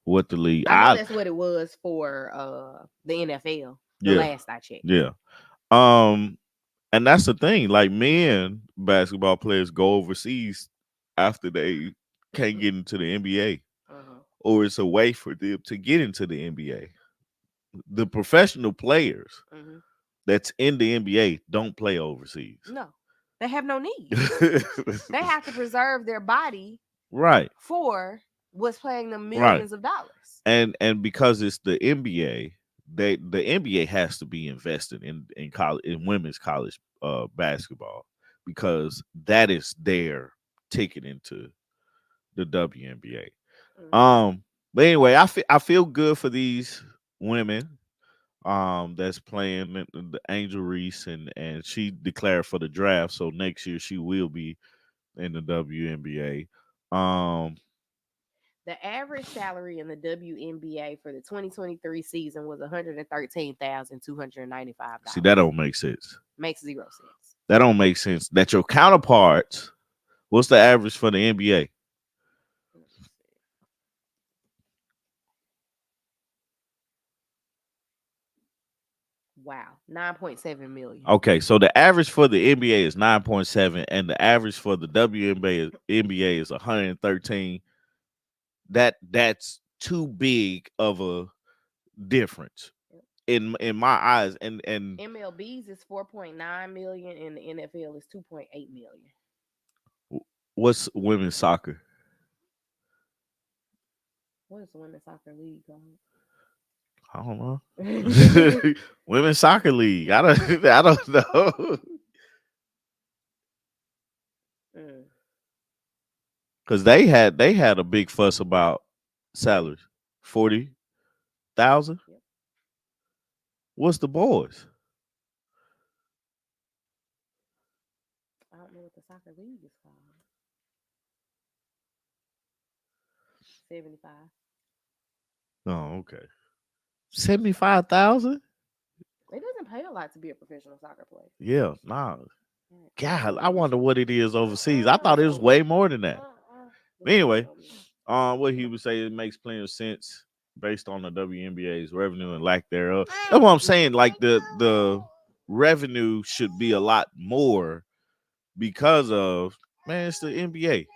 what the league. I know that's what it was for the NFL. The Yeah. last I checked. Yeah. Um, and that's the thing. Like men basketball players go overseas after they can't get into the NBA, or it's a way for them to get into the NBA. The professional players that's in the NBA don't play overseas. No, they have no need. They have to preserve their body Right. for what's paying them Right. millions of dollars. And because it's the NBA, the NBA has to be invested in college, in women's college basketball, because that is their ticket into the WNBA. But anyway, I feel good for these women that's playing the Angel Reese, and she declared for the draft, so next year she will be in the WNBA. The average salary in the WNBA for the 2023 season was $113,295. See, that don't make sense. Makes 0 sense. That don't make sense. That your counterparts, what's the average for the NBA? Wow, 9.7 million. Okay, so the average for the NBA is 9.7, and the average for the WNBA is 113. That's too big of a difference in my eyes. And MLB's is 4.9 million, and the NFL is 2.8 million. what's women's soccer? What is the women's soccer league called? I don't know. Women's soccer league. I don't know. Because they had a big fuss about salaries. 40,000. Yep. What's the boys? I don't know what the soccer league is called. 75. Oh, okay. 75,000. It doesn't pay a lot to be a professional soccer player. Yeah, nah. God, I wonder what it is overseas. I thought it was way more than that. Anyway, what he would say, it makes plenty of sense based on the WNBA's revenue and lack thereof. That's what I'm saying. Like the revenue should be a lot more because of, man, it's the NBA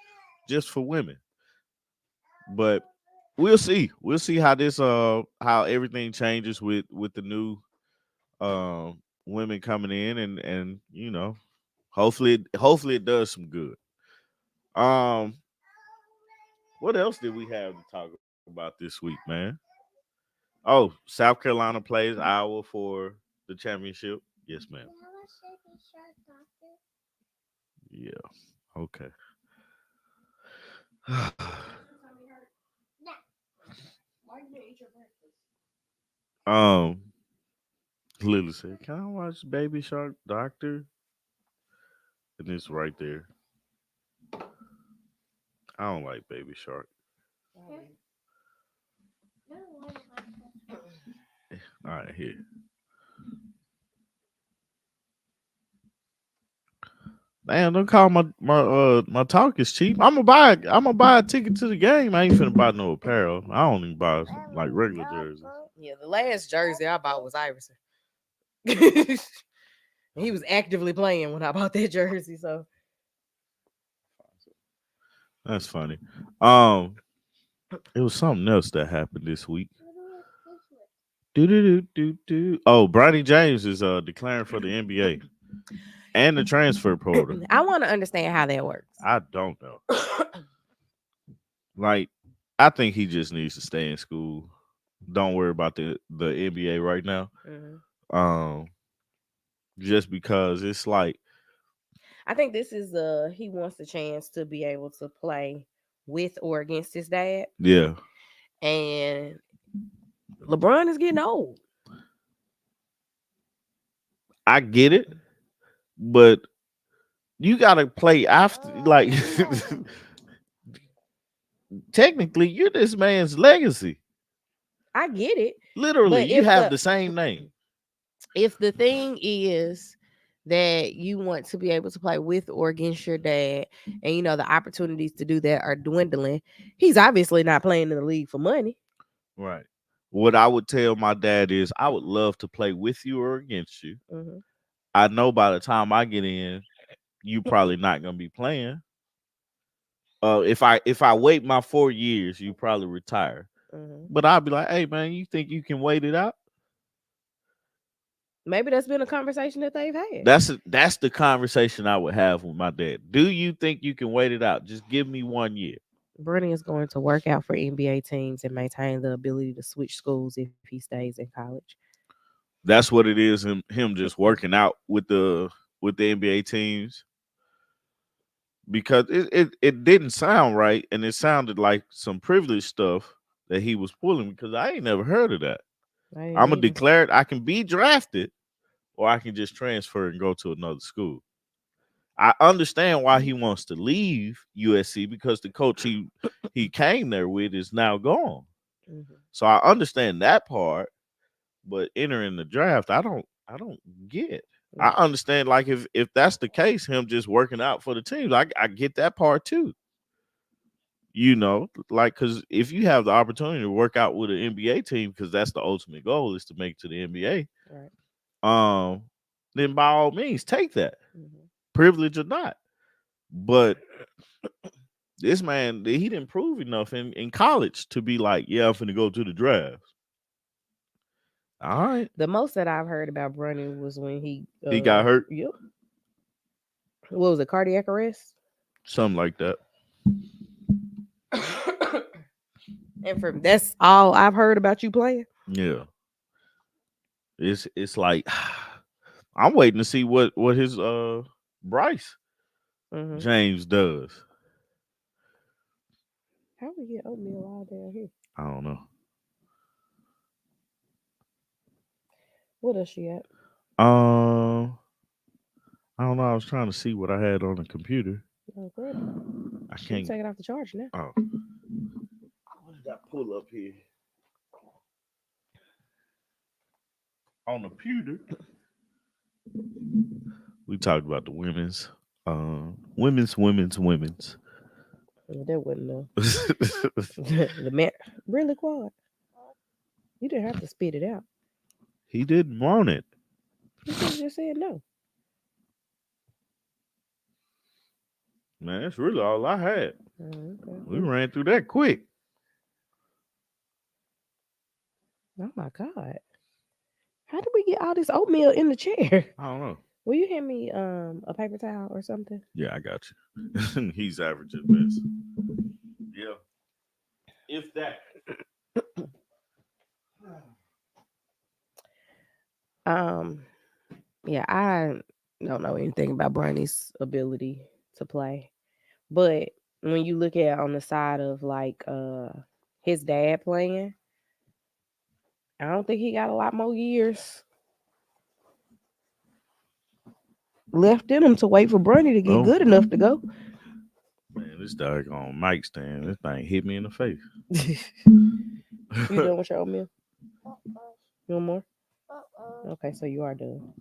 just for women. But we'll see. We'll see how this how everything changes with the new women coming in, and hopefully it does some good. Um what else did we have to talk about this week, man? Oh, South Carolina plays Iowa for the championship. Yes, ma'am. Yeah. Okay. um Lily said, "Can I watch Baby Shark Doctor?" And it's right there. I don't like Baby Shark. All right, here. Damn, don't call my talk is cheap. I'm gonna buy a ticket to the game. I ain't finna buy no apparel. I don't even buy like regular jerseys. Yeah, the last jersey I bought was Iverson. He was actively playing when I bought that jersey. So That's funny. Um, it was something else that happened this week. Do do do do do. Oh, Bronny James is declaring for the NBA and the transfer portal. I want to understand how that works. I don't know. Like, I think he just needs to stay in school. Don't worry about the NBA right now. Mhm. Um, just because it's like, I think this is he wants the chance to be able to play with or against his dad. yeah, And LeBron is getting old. I get it, but you gotta play after. Like, technically, you're this man's legacy. I get it. Literally, But you have the same name. if the thing is that you want to be able to play with or against your dad, and you know the opportunities to do that are dwindling, he's obviously not playing in the league for money. Right. What I would tell my dad is, I would love to play with you or against you. Mm-hmm. I know by the time I get in, you probably not gonna be playing. If I wait my 4 years, you probably retire. Mm-hmm. But I'll be like, hey man, you think you can wait it out? Maybe that's been a conversation that they've had. That's the conversation I would have with my dad. Do you think you can wait it out? Just give me 1 year. Bernie is going to work out for NBA teams and maintain the ability to switch schools if he stays in college. That's what it is. Him just working out with the NBA teams because it didn't sound right and it sounded like some privileged stuff that he was pulling because I ain't never heard of that. I didn't I'm gonna either. declare it. I can be drafted or I can just transfer and go to another school. I understand why he wants to leave USC because the coach he came there with is now gone. Mm-hmm. So I understand that part, but entering the draft, I don't get. I Right. understand like if that's the case, him just working out for the teams. I get that part too. Like because if you have the opportunity to work out with an NBA team, because that's the ultimate goal is to make it to the NBA, Right. um, then by all means take that, Mm-hmm. privilege or not. But this man, he didn't prove enough in college to be like, yeah, I'm finna go to the draft. All right. The most that I've heard about Bronny was when he He got hurt, yep. What was it, cardiac arrest? something like that. And from that's all I've heard about you playing. Yeah. It's like I'm waiting to see what his Bryce Mm-hmm. James does. How we get oatmeal all down here? I don't know. What else she at? Um, I don't know. I was trying to see what I had on the computer. Oh, grab it. I You can can't. take it off the charge now. Oh, what did I pull up here on the computer? We talked about the women's. Yeah, that wasn't the man. Really, Quad? You didn't have to spit it out. He didn't want it. You could have just said no. Man, that's really all I had. We Okay. ran through that quick. Oh my God! How did we get all this oatmeal in the chair? I don't know. Will you hand me a paper towel or something? Yeah, I got you. He's average at best. Yeah. If that. Um, yeah, I don't know anything about Bronny's ability to play, but when you look at on the side of like his dad playing, I don't think he got a lot more years left in him to wait for Bronny to get Oh, good enough to go. Man, this doggone mic stand, this thing hit me in the face. You done with your oatmeal? You want more? Okay, so you are done.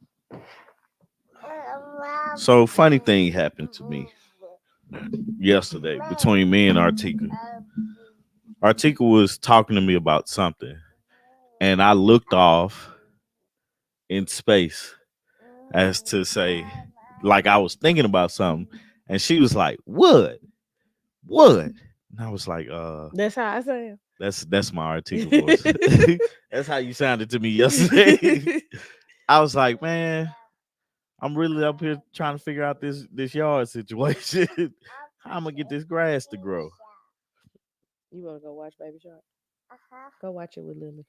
So funny thing happened to me yesterday between me and Artika. Artika was talking to me about something, and I looked off in space as to say, like I was thinking about something, and she was like, "What? What?" And I was like, That's how I say that's my Artika voice. it. That's how you sounded to me yesterday." I was like, man, I'm really up here trying to figure out this yard situation. How I'm gonna get this grass to grow. You want to go watch Baby Shark? Go watch it with Lily.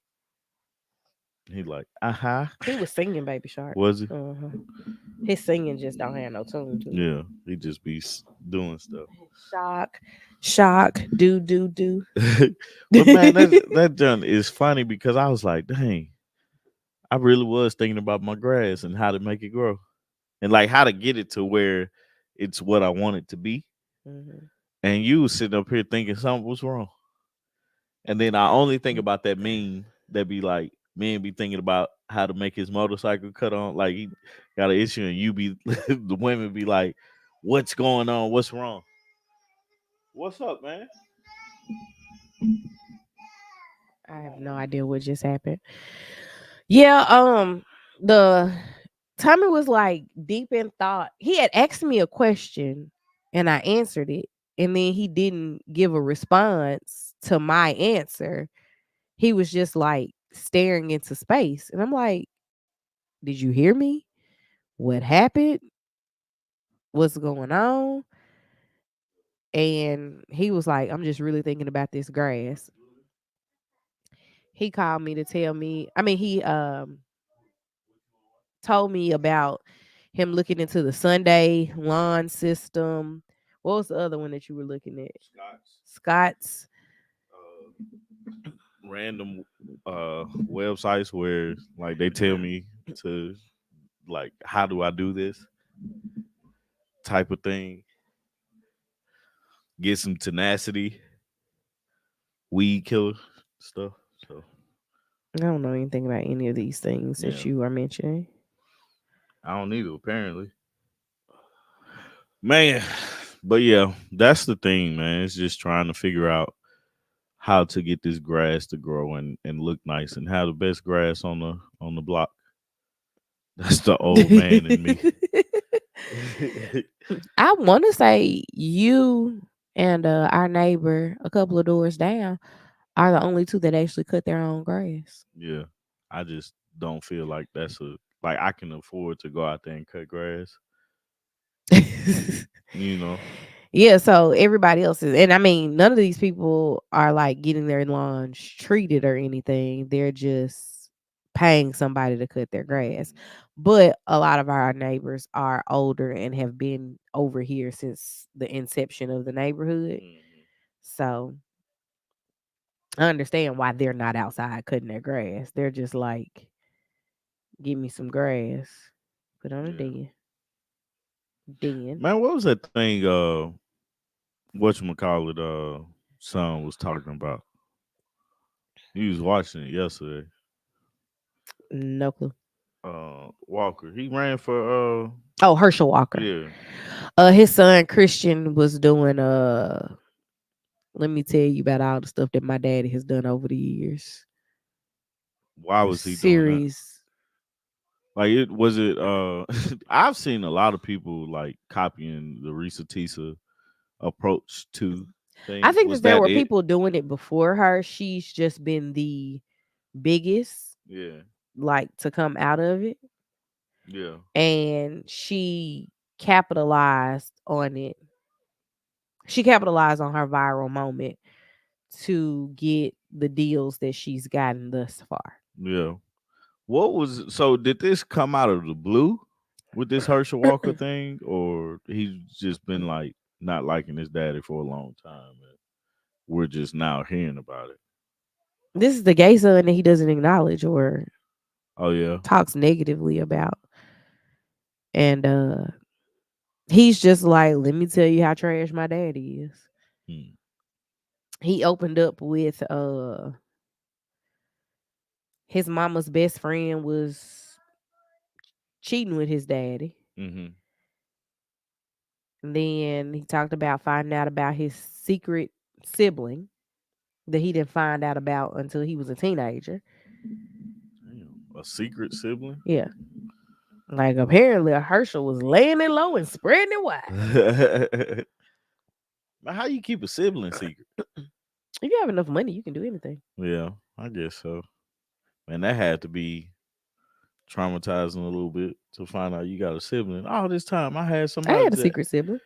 He like, uh-huh. He was singing Baby Shark. Was he? Uh-huh. His singing just don't have no tune to it. Yeah, he just be doing stuff. Shock, shock, do. But man, that John is funny because I was like, dang, I really was thinking about my grass and how to make it grow, and like how to get it to where it's what I want it to be. Mhm. And you was sitting up here thinking something was wrong, and then I only think about that meme that be like, men be thinking about how to make his motorcycle cut on, like he got an issue, and you be the women be like, what's going on? What's wrong? What's up, man? I have no idea what just happened. Yeah, the Tommy was like deep in thought. He had asked me a question and I answered it. And then he didn't give a response to my answer. He was just like staring into space. And I'm like, did you hear me? What happened? What's going on? And he was like, I'm just really thinking about this grass. He called me to tell me, he told me about him looking into the Sunday lawn system. What was the other one that you were looking at? Scott's. Random websites where like they tell me to like how do I do this type of thing. Get some tenacity, weed killer stuff. So I don't know anything about any of these things that yeah, you are mentioning. I don't need it apparently. Man, but yeah, that's the thing, man. It's just trying to figure out how to get this grass to grow and look nice and have the best grass on the block. That's the old man in me. I want to say you and our neighbor a couple of doors down are the only two that actually cut their own grass. Yeah. I just don't feel like that's a like I can afford to go out there and cut grass, you know. Yeah, so everybody else is, and none of these people are like getting their lawns treated or anything. They're just paying somebody to cut their grass. Mhm. But a lot of our neighbors are older and have been over here since the inception of the neighborhood. Mhm. So I understand why they're not outside cutting their grass. They're just like, give me some grass. Put on a Yeah. den. Man, what was that thing whatchamacallit son was talking about? He was watching it yesterday. No clue. Walker. He ran for Oh, Herschel Walker. yeah. His son Christian was doing let me tell you about all the stuff that my daddy has done over the years. Why The was he doing that? series. Like it was it I've seen a lot of people like copying the Risa Tisa approach to I things. think Was that there that were it? people doing it before her. She's just been the biggest, Yeah. like, to come out of it. Yeah. And capitalized on it. She capitalized on her viral moment to get the deals that she's gotten thus far. Yeah. What was so did this come out of the blue with this Herschel Walker thing, or he's just been like not liking his daddy for a long time and we're just now hearing about it? This is the gay son that he doesn't acknowledge or Oh yeah. talks negatively about. And He's just like, let me tell you how trash my dad is. Hmm. He opened up with his mama's best friend was cheating with his daddy. Mm-hmm. Then he talked about finding out about his secret sibling that he didn't find out about until he was a teenager. Damn. A secret sibling. Yeah. Like apparently Herschel was laying it low and spreading it wide. Man, how you keep a sibling secret? If you have enough money, you can do anything. Yeah, I guess so. Man, that had to be traumatizing a little bit to find out you got a sibling. All this time, I had I somebody had a that secret sibling,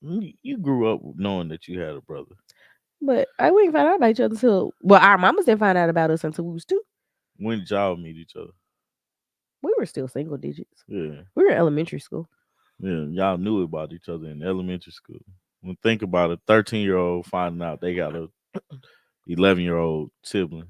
you grew up knowing that you had a brother. but I we didn't find out about each other until our mamas didn't find out about us until we was 2. When did y'all meet each other? We were still single digits. Yeah, We were in elementary school. yeah. Y'all knew about each other in elementary school. When think about a 13-year-old finding out they got a 11-year-old sibling,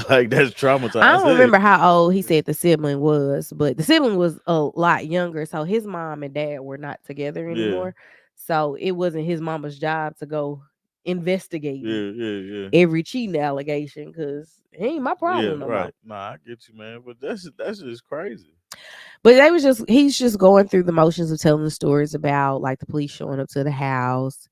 like that's I don't traumatizing. remember how old he said the sibling was, but the sibling was a lot younger. So his mom and dad were not together Yeah, anymore. So it wasn't his mama's job to go investigating yeah, yeah, yeah. every cheating allegation because it ain't my Yeah, problem no more. right. Nah, I get you, man. But that's just crazy. But they was just he's just going through the motions of telling the stories about like the police showing up to the house,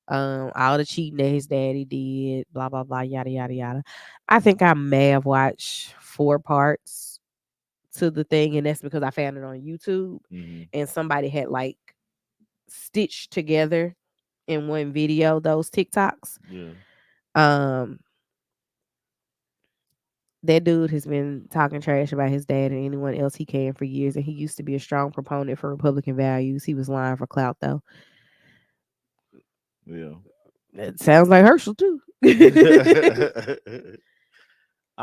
all the cheating that his daddy did, blah blah blah, yada yada yada. I think I may have watched 4 parts to the thing, and that's because I found it on YouTube, Hmm. and somebody had like stitched together in one video those TikToks. Yeah, Um, that dude has been talking trash about his dad and anyone else he can for years, and he used to be a strong proponent for Republican values. He was lying for clout, though. yeah. It sounds like Herschel too. I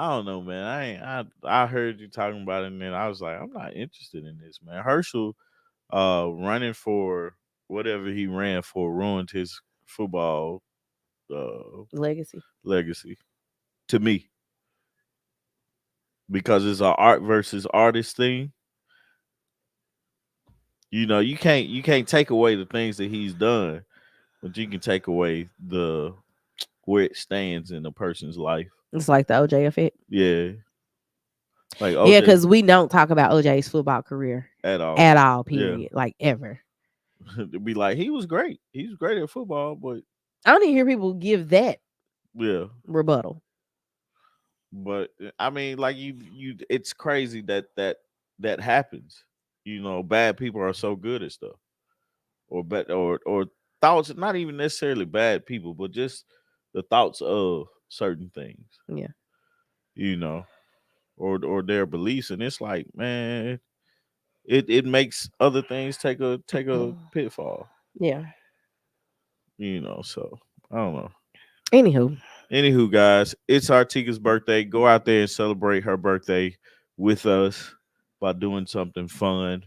don't know, man. I heard you talking about it, and then I was like, I'm not interested in this, man. Herschel, running for whatever he ran for ruined his football Legacy. legacy to me because it's a art versus artist thing. You know, you can't take away the things that he's done, but you can take away the where it stands in a person's life. It's like the OJ effect. Yeah, like Yeah, OJ because we don't talk about OJ's football career at all. at all. Yeah, Period. Like ever. to be like he was great. He was great at football, but I don't even hear people give that yeah, rebuttal. but I mean, like you, it's crazy that happens. You know, bad people are so good at stuff, or thoughts. Not even necessarily bad people, but just the thoughts of certain things. Yeah. You know, or their beliefs, and it's like, man, it makes other things take a pitfall. Yeah. You know, so I don't know. Anywho, Anywho, guys, it's Artika's birthday. Go out there and celebrate her birthday with us by doing something fun.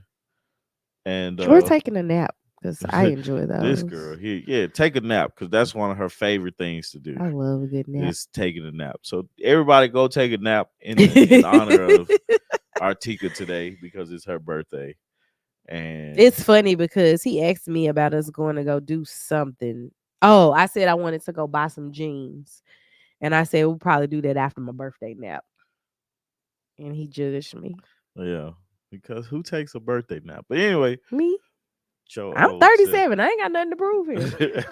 And we're taking a nap because I enjoy this those. girl here, yeah, take a nap because that's one of her favorite things to do I love a good nap. is taking a nap. So everybody go take a nap in honor of Artika today because it's her birthday. And It's funny because he asked me about us going to go do something. Oh, I said I wanted to go buy some jeans. And I said we'll probably do that after my birthday nap. And he judged me. yeah, because who takes a birthday nap? But anyway, Me? your I'm old self. 37. I ain't got nothing to prove here.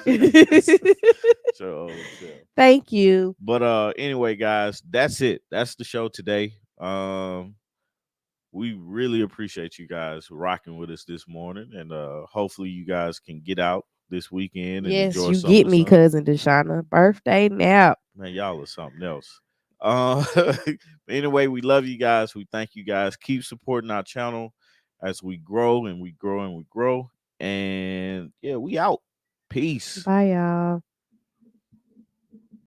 Your old self. Thank you. But anyway, guys, that's it. That's the show today. We really appreciate you guys rocking with us this morning, and hopefully you guys can get out this weekend and Yes, enjoy you some of get the me, sun. cousin Deshauna. Birthday nap. Man, y'all are something else. Anyway, we love you guys. We thank you guys. Keep supporting our channel as we grow and we grow and we grow. And yeah, we out. Peace. Bye, y'all.